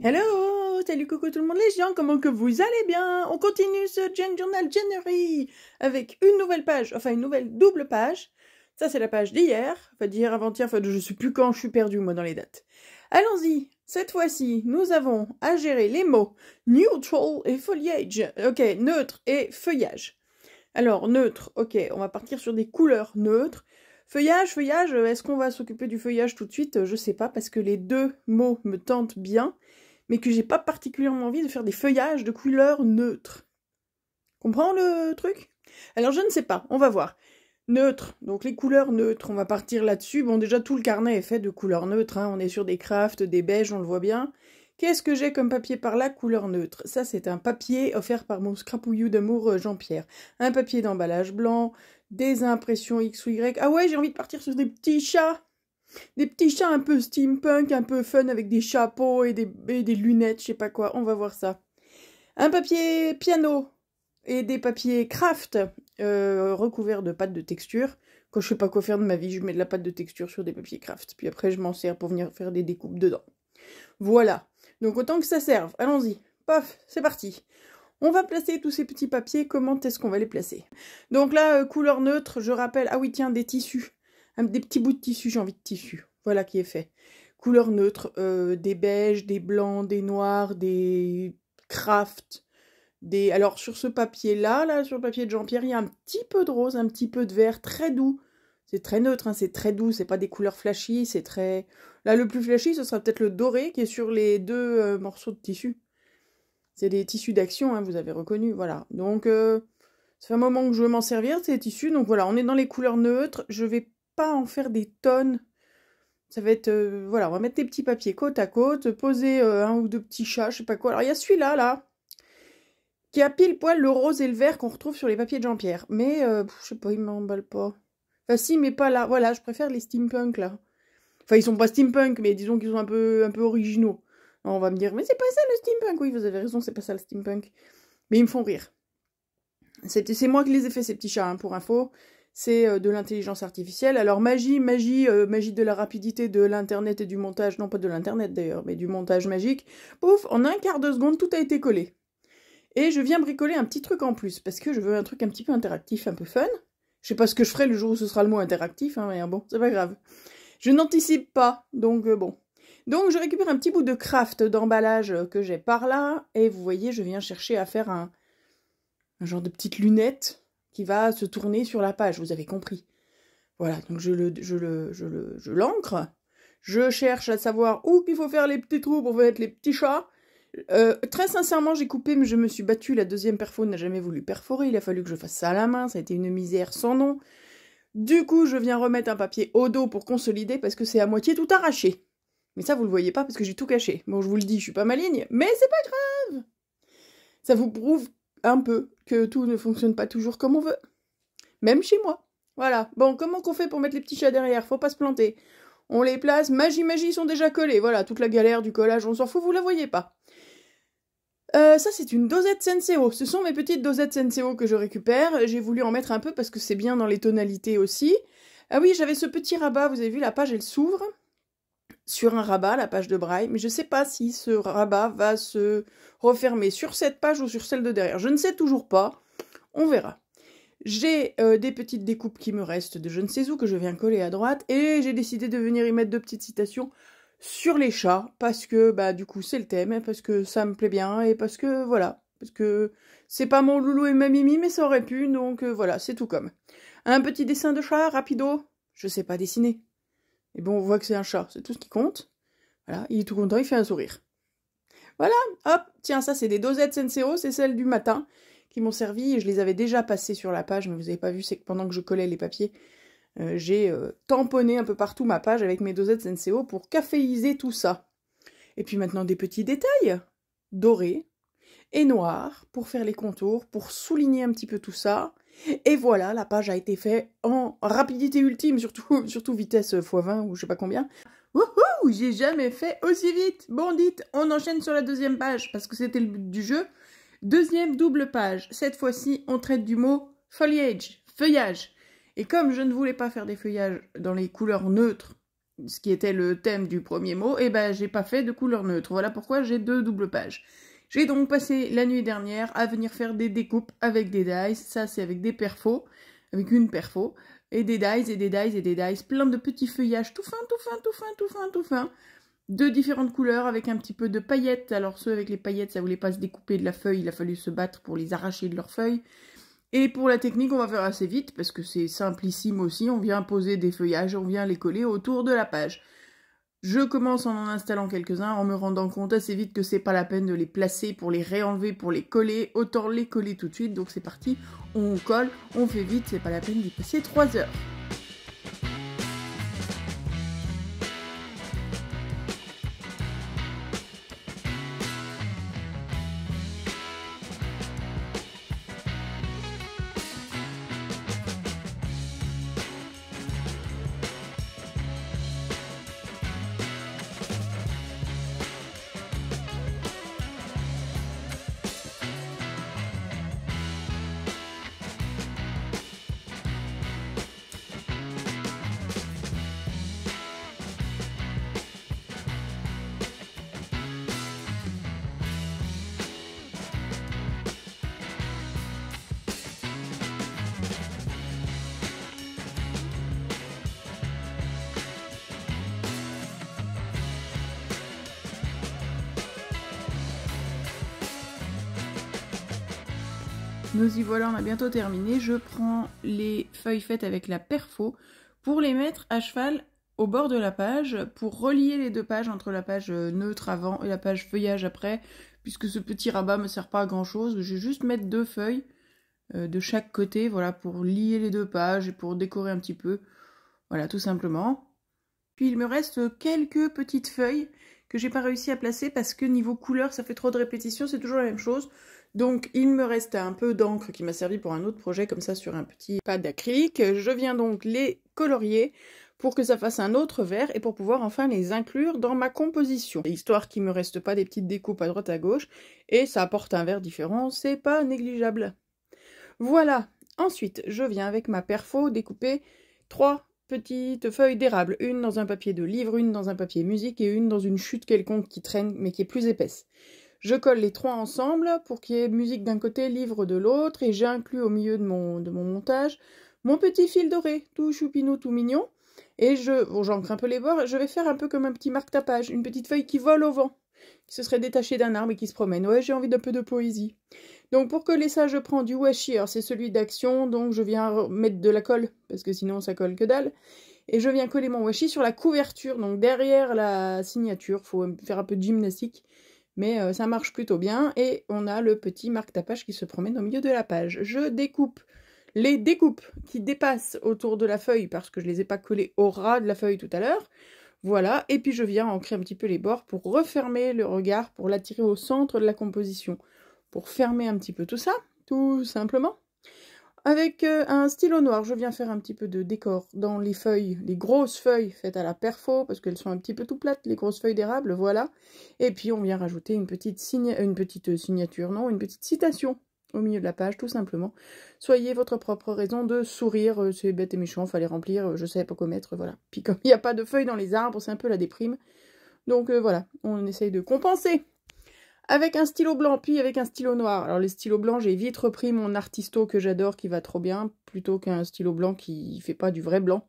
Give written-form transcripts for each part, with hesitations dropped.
Hello, salut coucou tout le monde les gens, comment que vous allez bien? On continue ce Gen Journal January avec une nouvelle page, enfin une nouvelle double page. Ça c'est la page d'hier, enfin d'hier avant-hier, enfin je sais plus quand, je suis perdue moi dans les dates. Allons-y, cette fois-ci nous avons à gérer les mots neutral et foliage. Ok, neutre et feuillage. Alors neutre, ok, on va partir sur des couleurs neutres. Feuillage, est-ce qu'on va s'occuper du feuillage tout de suite? Je sais pas, parce que les deux mots me tentent bien, mais que j'ai pas particulièrement envie de faire des feuillages de couleurs neutres. Comprends le truc? Alors je ne sais pas, on va voir. Neutre, donc les couleurs neutres, on va partir là-dessus. Bon, déjà tout le carnet est fait de couleurs neutres, hein. On est sur des crafts, des beiges, on le voit bien. Qu'est-ce que j'ai comme papier par là, couleur neutre? Ça, c'est un papier offert par mon scrapouillou d'amour Jean-Pierre. Un papier d'emballage blanc, des impressions X ou Y. Ah ouais, j'ai envie de partir sur des petits chats. Des petits chats un peu steampunk, un peu fun, avec des chapeaux et des lunettes, je sais pas quoi. On va voir ça. Un papier piano et des papiers craft recouverts de pâte de texture. Quand je sais pas quoi faire de ma vie, je mets de la pâte de texture sur des papiers craft. Puis après, je m'en sers pour venir faire des découpes dedans. Voilà. Donc autant que ça serve. Allons-y. Paf, c'est parti. On va placer tous ces petits papiers. Comment est-ce qu'on va les placer? Donc là, couleur neutre, je rappelle... Ah oui, tiens, des tissus. Des petits bouts de tissu, j'ai envie de tissu. Voilà qui est fait. Couleur neutre, des beiges, des blancs, des noirs, des crafts, des... Alors sur ce papier-là, là, sur le papier de Jean-Pierre, il y a un petit peu de rose, un petit peu de vert, très doux. C'est très neutre, hein, c'est très doux, c'est pas des couleurs flashy, c'est très... Là, le plus flashy, ce sera peut-être le doré qui est sur les deux morceaux de tissu. C'est des tissus d'action, hein, vous avez reconnu, voilà. Donc, ça fait un moment que je veux m'en servir, ces tissus. Donc voilà, on est dans les couleurs neutres. Je vais pas en faire des tonnes. Ça va être... voilà, on va mettre des petits papiers côte à côte, poser un ou deux petits chats, je sais pas quoi. Alors, il y a celui-là, là, qui a pile poil le rose et le vert qu'on retrouve sur les papiers de Jean-Pierre. Mais, je sais pas, il m'emballe pas. Enfin, si, mais pas là. Voilà, je préfère les steampunk, là. Enfin, ils sont pas steampunk, mais disons qu'ils sont un peu originaux. Alors, on va me dire, mais c'est pas ça le steampunk. Oui, vous avez raison, c'est pas ça le steampunk. Mais ils me font rire. C'est moi qui les ai fait, ces petits chats, hein, pour info. C'est de l'intelligence artificielle. Alors, magie de la rapidité de l'internet et du montage. Non, pas de l'internet d'ailleurs, mais du montage magique. Pouf, en un quart de seconde, tout a été collé. Et je viens bricoler un petit truc en plus, parce que je veux un truc un petit peu interactif, un peu fun. Je sais pas ce que je ferai le jour où ce sera le mot interactif, hein, mais bon, c'est pas grave. Je n'anticipe pas, donc bon. Donc je récupère un petit bout de craft d'emballage que j'ai par là, et vous voyez, je viens chercher à faire un genre de petite lunette qui va se tourner sur la page, vous avez compris. Voilà, donc je l'encre, je cherche à savoir où il faut faire les petits trous pour mettre les petits chats. Très sincèrement, j'ai coupé, mais je me suis battue. La deuxième perfo n'a jamais voulu perforer. Il a fallu que je fasse ça à la main. Ça a été une misère sans nom. Du coup, je viens remettre un papier au dos pour consolider parce que c'est à moitié tout arraché. Mais ça, vous le voyez pas parce que j'ai tout caché. Bon, je vous le dis, je suis pas maligne, mais c'est pas grave. Ça vous prouve un peu que tout ne fonctionne pas toujours comme on veut. Même chez moi. Voilà. Bon, comment qu'on fait pour mettre les petits chats derrière? Faut pas se planter. On les place. Magie, ils sont déjà collés. Voilà, toute la galère du collage, on s'en fout, vous la voyez pas. Ça, c'est une dosette Senseo. Ce sont mes petites dosettes Senseo que je récupère. J'ai voulu en mettre un peu parce que c'est bien dans les tonalités aussi. Ah oui, j'avais ce petit rabat. Vous avez vu, la page, elle s'ouvre sur un rabat, la page de braille. Mais je sais pas si ce rabat va se refermer sur cette page ou sur celle de derrière. Je ne sais toujours pas. On verra. J'ai des petites découpes qui me restent de je ne sais où que je viens coller à droite. Et j'ai décidé de venir y mettre deux petites citations sur les chats, parce que, bah, du coup, c'est le thème, parce que ça me plaît bien, et parce que, voilà, parce que c'est pas mon loulou et ma mimi, mais ça aurait pu, donc voilà, c'est tout comme. Un petit dessin de chat, rapido, je sais pas dessiner. Et bon, on voit que c'est un chat, c'est tout ce qui compte. Voilà, il est tout content, il fait un sourire. Voilà, hop, tiens, ça c'est des dosettes Senseo, c'est celles du matin, qui m'ont servi, et je les avais déjà passées sur la page, mais vous avez pas vu, c'est que pendant que je collais les papiers, j'ai tamponné un peu partout ma page avec mes dosettes Senseo pour caféiser tout ça. Et puis maintenant des petits détails dorés et noirs pour faire les contours, pour souligner un petit peu tout ça. Et voilà, la page a été faite en rapidité ultime, surtout vitesse x20 ou je sais pas combien. Wouhou, j'ai jamais fait aussi vite. Bon, dites, on enchaîne sur la deuxième page parce que c'était le but du jeu. Deuxième double page. Cette fois-ci, on traite du mot foliage, feuillage. Et comme je ne voulais pas faire des feuillages dans les couleurs neutres ce qui était le thème du premier mot, et ben j'ai pas fait de couleur neutre. Voilà pourquoi j'ai 2 doubles pages. J'ai donc passé la nuit dernière à venir faire des découpes avec des dies. Ça, c'est avec des perfos, avec une perfo, et des dies, et des dies, et des dies. Plein de petits feuillages tout fin, tout fin, tout fin, tout fin, tout fin. De différentes couleurs avec un petit peu de paillettes. Alors ceux avec les paillettes, ça voulait pas se découper de la feuille, il a fallu se battre pour les arracher de leurs feuilles. Et pour la technique, on va faire assez vite parce que c'est simplissime aussi. On vient poser des feuillages, on vient les coller autour de la page. Je commence en installant quelques-uns, en me rendant compte assez vite que c'est pas la peine de les placer pour les réenlever, pour les coller. Autant les coller tout de suite. Donc c'est parti, on colle, on fait vite, c'est pas la peine d'y passer 3 heures. Nous y voilà, on a bientôt terminé. Je prends les feuilles faites avec la perfo pour les mettre à cheval au bord de la page pour relier les 2 pages entre la page neutre avant et la page feuillage après, puisque ce petit rabat me sert pas à grand chose. Je vais juste mettre 2 feuilles de chaque côté, voilà, pour lier les 2 pages et pour décorer un petit peu. Voilà, tout simplement. Puis il me reste quelques petites feuilles que j'ai pas réussi à placer parce que niveau couleur, ça fait trop de répétitions, c'est toujours la même chose. Donc il me reste un peu d'encre qui m'a servi pour un autre projet comme ça sur un petit pad d'acrylique. Je viens donc les colorier pour que ça fasse un autre vert et pour pouvoir enfin les inclure dans ma composition. Histoire qu'il me reste pas des petites découpes à droite à gauche et ça apporte un vert différent, c'est pas négligeable. Voilà, ensuite je viens avec ma perfo découper 3 petites feuilles d'érable, une dans un papier de livre, une dans un papier musique et une dans une chute quelconque qui traîne mais qui est plus épaisse. Je colle les 3 ensemble pour qu'il y ait musique d'un côté, livre de l'autre, et j'inclus au milieu de mon montage mon petit fil doré, tout choupinou, tout mignon. Et j'ancre un peu les bords, je vais faire un peu comme un petit marque-tapage, une petite feuille qui vole au vent, qui se serait détachée d'un arbre et qui se promène. Ouais, j'ai envie d'un peu de poésie. Donc pour coller ça, je prends du washi, alors c'est celui d'Action, donc je viens mettre de la colle, parce que sinon ça colle que dalle. Et je viens coller mon washi sur la couverture, donc derrière la signature, faut faire un peu de gymnastique. Mais ça marche plutôt bien, et on a le petit marque-tapage qui se promène au milieu de la page. Je découpe les découpes qui dépassent autour de la feuille, parce que je ne les ai pas collées au ras de la feuille tout à l'heure. Voilà, et puis je viens ancrer un petit peu les bords pour refermer le regard, pour l'attirer au centre de la composition. Pour fermer un petit peu tout ça, tout simplement. Avec un stylo noir, je viens faire un petit peu de décor dans les feuilles, les grosses feuilles faites à la perfo, parce qu'elles sont un petit peu tout plates, les grosses feuilles d'érable, voilà. Et puis on vient rajouter une petite signature, non, une petite citation au milieu de la page, tout simplement. Soyez votre propre raison de sourire, c'est bête et méchant, fallait remplir, je savais pas quoi mettre, voilà. Puis comme il n'y a pas de feuilles dans les arbres, c'est un peu la déprime. Donc voilà, on essaye de compenser. Avec un stylo blanc, puis avec un stylo noir. Alors les stylos blancs, j'ai vite repris mon Artisto que j'adore, qui va trop bien, plutôt qu'un stylo blanc qui fait pas du vrai blanc.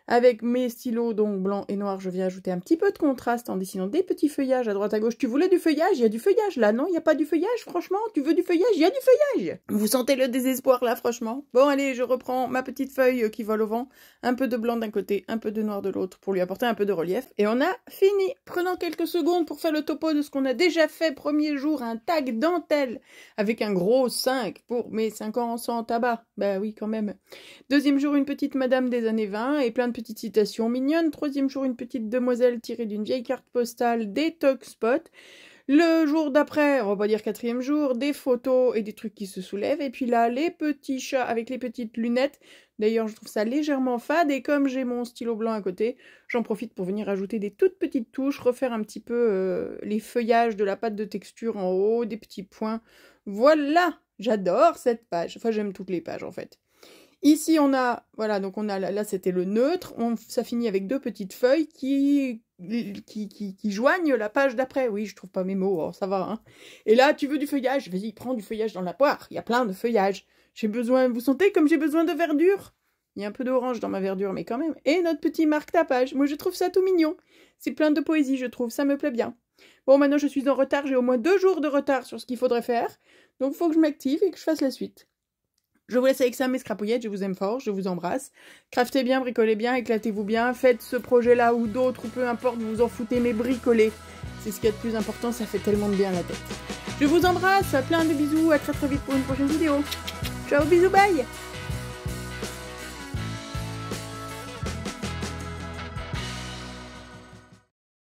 Avec mes stylos, donc blanc et noir, je viens ajouter un petit peu de contraste en dessinant des petits feuillages à droite à gauche. Tu voulais du feuillage? Il y a du feuillage là, non? Il n'y a pas du feuillage, franchement? Tu veux du feuillage? Il y a du feuillage! Vous sentez le désespoir là, franchement? Bon, allez, je reprends ma petite feuille qui vole au vent. Un peu de blanc d'un côté, un peu de noir de l'autre, pour lui apporter un peu de relief. Et on a fini! Prenons quelques secondes pour faire le topo de ce qu'on a déjà fait. Premier jour, un tag dentelle, avec un gros 5 pour mes 5 ans sans tabac. Bah oui, quand même. Deuxième jour, une petite madame des années 20 et plein de petites citations mignonnes. Troisième jour, une petite demoiselle tirée d'une vieille carte postale des talk spots. Le jour d'après, on va pas dire 4e jour, des photos et des trucs qui se soulèvent. Et puis là, les petits chats avec les petites lunettes. D'ailleurs, je trouve ça légèrement fade. Et comme j'ai mon stylo blanc à côté, j'en profite pour venir ajouter des toutes petites touches, refaire un petit peu les feuillages de la pâte de texture en haut, des petits points. Voilà! J'adore cette page. Enfin, j'aime toutes les pages, en fait. Ici, on a, voilà, donc on a, là c'était le neutre, ça finit avec 2 petites feuilles qui joignent la page d'après. Oui, je trouve pas mes mots, oh, ça va, hein. Et là, tu veux du feuillage, vas-y, prends du feuillage dans la poire, il y a plein de feuillage. J'ai besoin, vous sentez comme j'ai besoin de verdure? Il y a un peu d'orange dans ma verdure, mais quand même. Et notre petit marque-tapage, moi je trouve ça tout mignon. C'est plein de poésie, je trouve, ça me plaît bien. Bon, maintenant je suis en retard, j'ai au moins 2 jours de retard sur ce qu'il faudrait faire. Donc il faut que je m'active et que je fasse la suite. Je vous laisse avec ça, mes scrapouillettes, je vous aime fort, je vous embrasse. Craftez bien, bricolez bien, éclatez-vous bien, faites ce projet-là ou d'autres, ou peu importe, vous vous en foutez, mais bricolez. C'est ce qu'il y a de plus important, ça fait tellement de bien à la tête. Je vous embrasse, plein de bisous, à très très vite pour une prochaine vidéo. Ciao, bisous, bye!